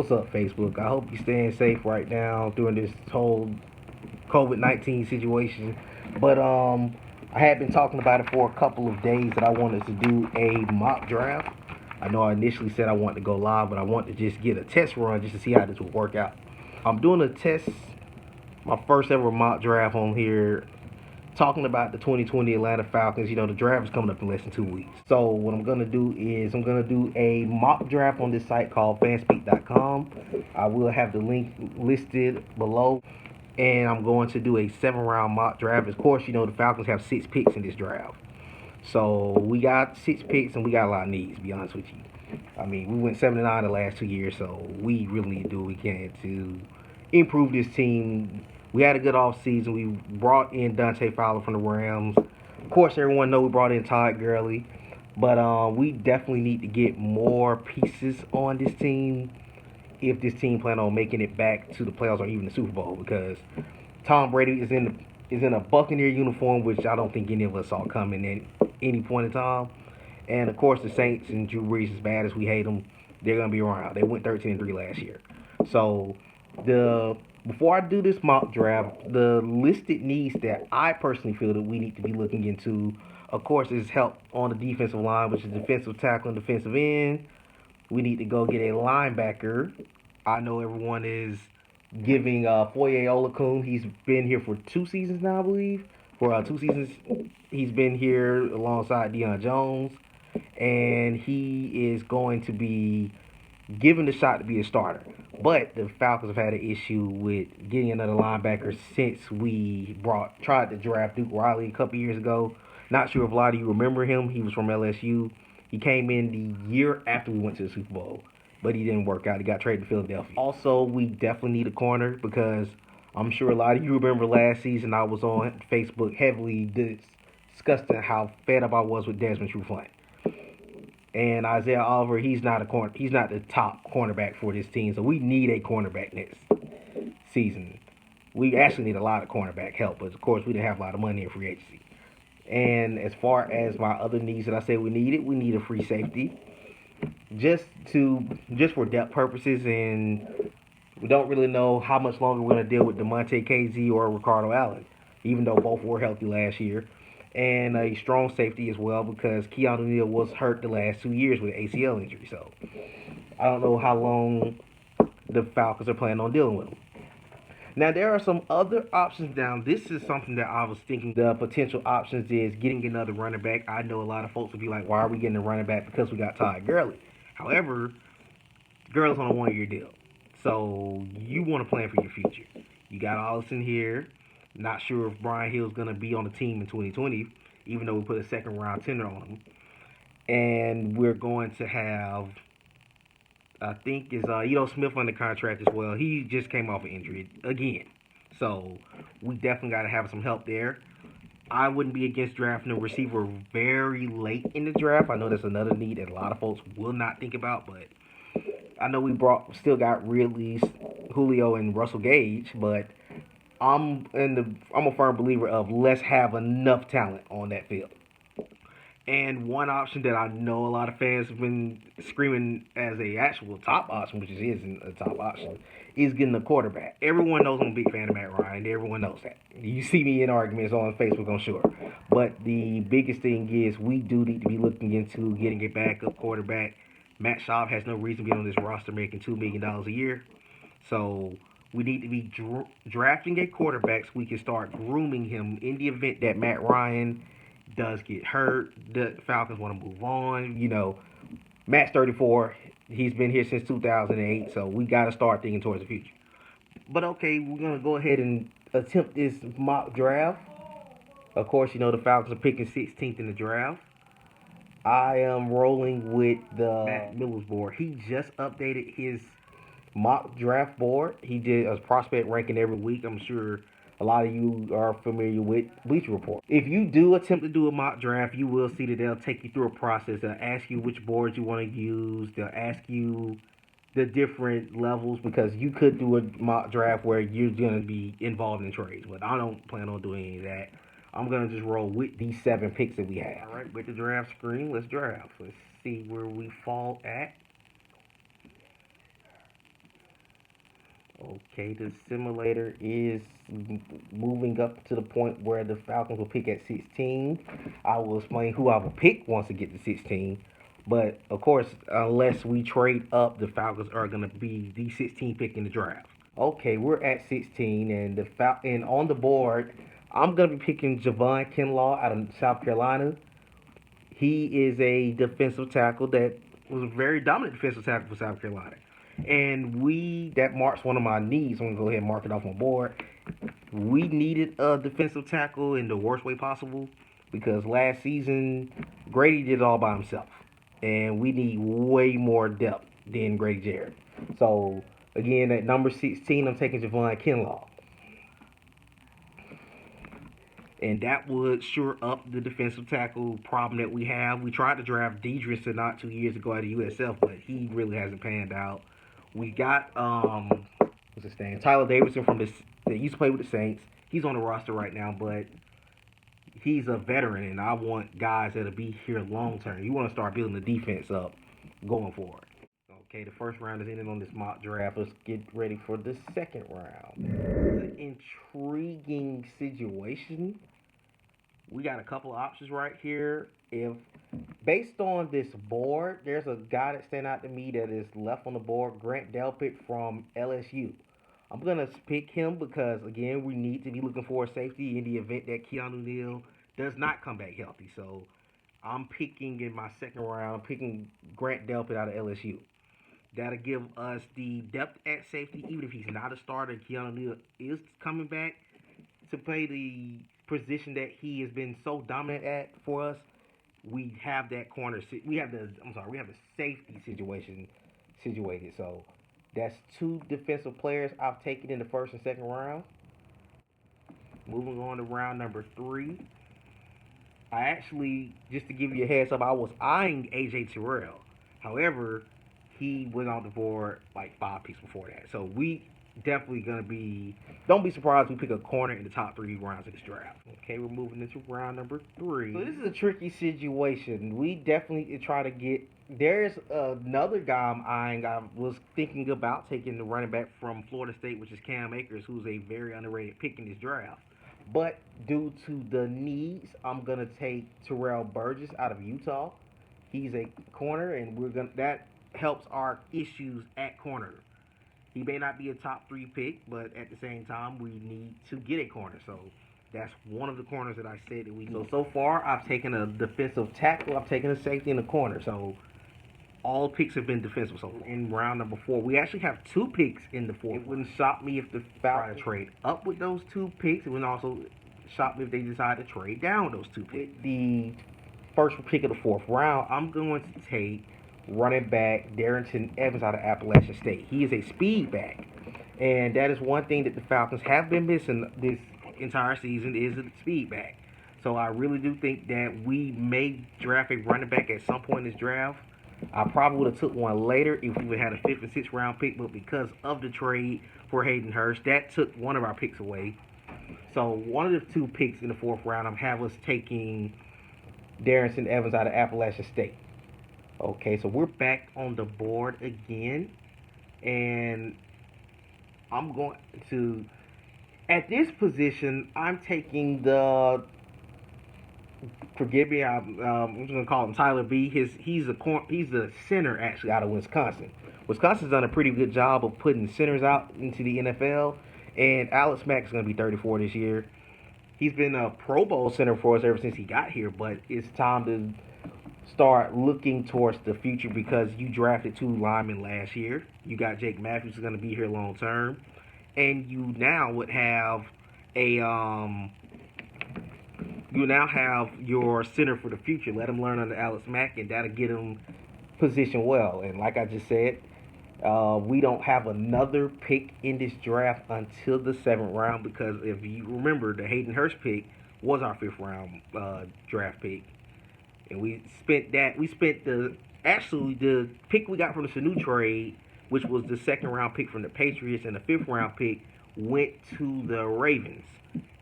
What's up, Facebook? I hope you're staying safe right now during this whole COVID-19 situation. But I had been talking about it for a couple of days that I wanted to do a mock draft. I know I initially said I wanted to go live, but I want to just get a test run just to see how this would work out. I'm doing a test, my first ever mock draft on here, talking about the 2020 Atlanta Falcons. You know, the draft is coming up in less than 2 weeks. So what I'm gonna do is I'm gonna do a mock draft on this site called Fanspeak.com. I will have the link listed below, and I'm going to do a 7-round mock draft. Of course, you know the Falcons have 6 picks in this draft, so we got 6 picks and we got a lot of needs. To be honest with you, I mean we went 7-9 the last 2 years, so we really need to do what we can to improve this team. We had a good off season. We brought in Dante Fowler from the Rams. Of course, everyone knows we brought in Todd Gurley, but we definitely need to get more pieces on this team if this team plan on making it back to the playoffs or even the Super Bowl. Because Tom Brady is in a Buccaneer uniform, which I don't think any of us saw coming at any point in time. And of course, the Saints and Drew Brees, as bad as we hate them, they're gonna be around. They went 13-3 last year. So the before I do this mock draft, the listed needs that I personally feel that we need to be looking into, of course, is help on the defensive line, which is defensive tackle and defensive end. We need to go get a linebacker. I know everyone is giving Foye Olakun. He's been here for 2 seasons now, I believe. For 2 seasons, he's been here alongside Deion Jones, and he is going to be given the shot to be a starter. But the Falcons have had an issue with getting another linebacker since we tried to draft Duke Riley a couple years ago. Not sure if a lot of you remember him. He was from LSU. He came in the year after we went to the Super Bowl, but he didn't work out. He got traded to Philadelphia. Also, we definitely need a corner because I'm sure a lot of you remember last season I was on Facebook heavily discussing how fed up I was with Desmond Trufant. And Isaiah Oliver, he's not the top cornerback for this team. So we need a cornerback next season. We actually need a lot of cornerback help, but of course we didn't have a lot of money in free agency. And as far as my other needs that I say we need a free safety, just for depth purposes, and we don't really know how much longer we're going to deal with DeMonte KZ or Ricardo Allen, even though both were healthy last year. And a strong safety as well because Keanu Neal was hurt the last 2 years with an ACL injury. So I don't know how long the Falcons are planning on dealing with him. Now, there are some other options down. This is something that I was thinking the potential options is getting another running back. I know a lot of folks would be like, why are we getting a running back? Because we got Todd Gurley. However, Gurley's on a 1-year deal. So you want to plan for your future. You got Allison here. Not sure if Brian Hill's going to be on the team in 2020, even though we put a second-round tender on him. And we're going to have, I think, is Smith under contract as well. He just came off an injury again. So we definitely got to have some help there. I wouldn't be against drafting a receiver very late in the draft. I know that's another need that a lot of folks will not think about, but I know still got Ridley, Julio, and Russell Gage, but I'm a firm believer of let's have enough talent on that field. And one option that I know a lot of fans have been screaming as a actual top option, which isn't a top option, is getting a quarterback. Everyone knows I'm a big fan of Matt Ryan. Everyone knows that. You see me in arguments on Facebook, I'm sure. But the biggest thing is we do need to be looking into getting a backup quarterback. Matt Schaub has no reason to be on this roster making $2 million a year. So we need to be drafting a quarterback so we can start grooming him in the event that Matt Ryan does get hurt. The Falcons want to move on. You know, Matt's 34. He's been here since 2008, so we got to start thinking towards the future. But okay, we're going to go ahead and attempt this mock draft. Of course, you know the Falcons are picking 16th in the draft. I am rolling with the Matt Miller's board. He just updated his mock draft board. He did a prospect ranking every week. I'm sure a lot of you are familiar with Bleacher Report. If you do attempt to do a mock draft, you will see that they'll take you through a process. They'll ask you which boards you want to use. They'll ask you the different levels because you could do a mock draft where you're going to be involved in trades. But I don't plan on doing any of that. I'm going to just roll with these 7 picks that we have. All right, with the draft screen, let's draft. Let's see where we fall at. Okay, the simulator is moving up to the point where the Falcons will pick at 16. I will explain who I will pick once I get to 16. But of course, unless we trade up, the Falcons are going to be the 16 pick in the draft. Okay, we're at 16, and and on the board, I'm going to be picking Javon Kinlaw out of South Carolina. He is a defensive tackle that was a very dominant defensive tackle for South Carolina. And that marks one of my needs. I'm going to go ahead and mark it off my board. We needed a defensive tackle in the worst way possible because last season, Grady did it all by himself. And we need way more depth than Grady Jarrett. So, again, at number 16, I'm taking Javon Kinlaw. And that would sure up the defensive tackle problem that we have. We tried to draft Deidris not 2 years ago at the USF, but he really hasn't panned out. We got what's his name? Tyler Davidson that used to play with the Saints. He's on the roster right now, but he's a veteran, and I want guys that'll be here long term. You want to start building the defense up going forward. Okay, the first round is ending on this mock draft. Let's get ready for the second round. It's an intriguing situation. We got a couple of options right here. If based on this board, there's a guy that stand out to me that is left on the board, Grant Delpit from LSU. I'm gonna pick him because again, we need to be looking for a safety in the event that Keanu Neal does not come back healthy. So I'm picking in my second round. I'm picking Grant Delpit out of LSU. That'll give us the depth at safety, even if he's not a starter. Keanu Neal is coming back to play the position that he has been so dominant at for us. We have that corner. We have the safety situation situated. So that's two defensive players I've taken in the first and second round. Moving on to round number 3. I actually, just to give you a heads up, I was eyeing AJ Terrell. However, he went on the board like 5 picks before that. So we definitely gonna be. Don't be surprised if we pick a corner in the top 3 rounds of this draft. Okay, we're moving into round number 3. So this is a tricky situation. We definitely try to get. There's another guy I'm eyeing. I was thinking about taking the running back from Florida State, which is Cam Akers, who's a very underrated pick in this draft. But due to the needs, I'm gonna take Terrell Burgess out of Utah. He's a corner, and that helps our issues at corner. He may not be a top 3 pick, but at the same time, we need to get a corner. So that's one of the corners that I said that we need. So far, I've taken a defensive tackle, I've taken a safety in the corner. So all picks have been defensive. So in round number 4, we actually have 2 picks in the 4th. It wouldn't shock me if the Falcons trade up with those 2 picks. It wouldn't also shock me if they decide to trade down with those 2 picks. With the first pick of the 4th round, I'm going to take running back Darrington Evans out of Appalachian State. He is a speed back, and that is one thing that the Falcons have been missing this entire season is a speed back. So I really do think that we may draft a running back at some point in this draft. I probably would have took one later if we would have had a 5th and 6th round pick, but because of the trade for Hayden Hurst, that took one of our picks away. So one of the 2 picks in the 4th round, I'm have us taking Darrington Evans out of Appalachian State. Okay, so we're back on the board again, and I'm going to, at this position, I'm taking forgive me, I'm just going to call him Tyler B. He's the center, actually, out of Wisconsin. Wisconsin's done a pretty good job of putting centers out into the NFL, and Alex Mack is going to be 34 this year. He's been a Pro Bowl center for us ever since he got here, but it's time to start looking towards the future because you drafted 2 linemen last year. You got Jake Matthews who's going to be here long term, and you now would have your center for the future. Let him learn under Alex Mack, and that'll get him positioned well. And like I just said, we don't have another pick in this draft until the 7th round because if you remember, the Hayden Hurst pick was our 5th round draft pick. And the pick we got from the Sanu trade, which was the 2nd round pick from the Patriots, and the 5th round pick went to the Ravens.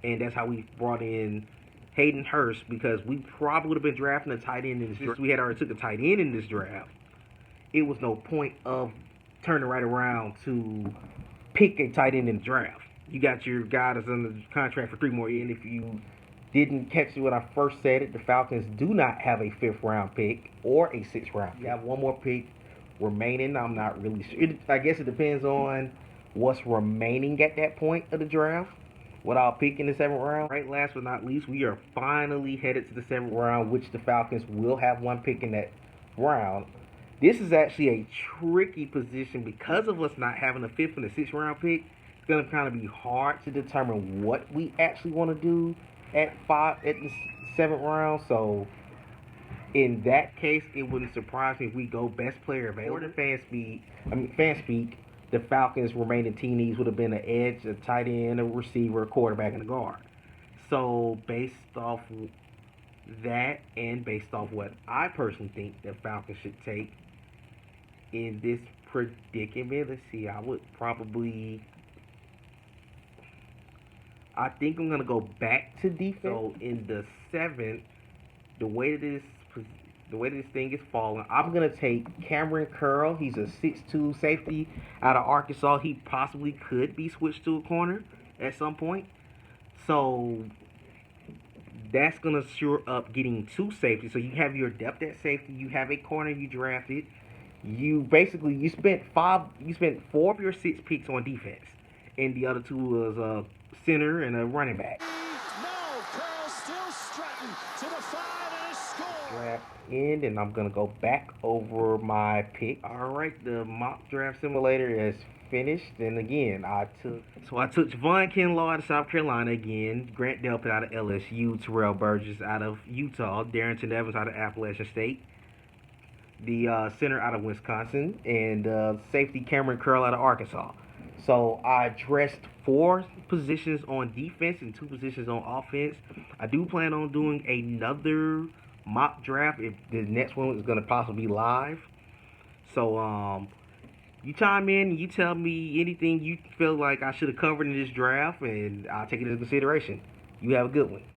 And that's how we brought in Hayden Hurst because we probably would have been drafting a tight end in this draft. We had already took a tight end in this draft. It was no point of turning right around to pick a tight end in the draft. You got your guy that's under contract for 3 more years. And if you didn't catch it when I first said it, the Falcons do not have a 5th round pick or a 6th round pick. You have one more pick remaining. I'm not really sure. I guess it depends on what's remaining at that point of the draft. Without picking the 7th round. Right, last but not least, we are finally headed to the 7th round, which the Falcons will have one pick in that round. This is actually a tricky position because of us not having a 5th and a 6th round pick. It's going to kind of be hard to determine what we actually want to do at the 7th round. So in that case, it wouldn't surprise me if we go best player available. Or the Fanspeak, the Falcons' remaining team needs would have been an edge, a tight end, a receiver, a quarterback, and a guard. So based off that and based off what I personally think the Falcons should take in this predicament, let's see, I think I'm going to go back to defense. So in the 7th, the way this thing is falling, I'm going to take Cameron Curl. He's a 6'2 safety out of Arkansas. He possibly could be switched to a corner at some point. So that's going to shore up getting 2 safeties. So you have your depth at safety. You have a corner you drafted. You spent 4 of your 6 picks on defense. And the other 2 was a center and a running back. No, Curl still strutting to the 5 and a score. Draft end, and I'm gonna go back over my pick. All right, the mock draft simulator is finished, and again, I took Javon Kinlaw out of South Carolina again, Grant Delpit out of LSU, Terrell Burgess out of Utah, Darrington Evans out of Appalachian State, the center out of Wisconsin, and safety Cameron Curl out of Arkansas. So I addressed 4 positions on defense and 2 positions on offense. I do plan on doing another mock draft if the next one is going to possibly be live. So you chime in and you tell me anything you feel like I should have covered in this draft, and I'll take it into consideration. You have a good one.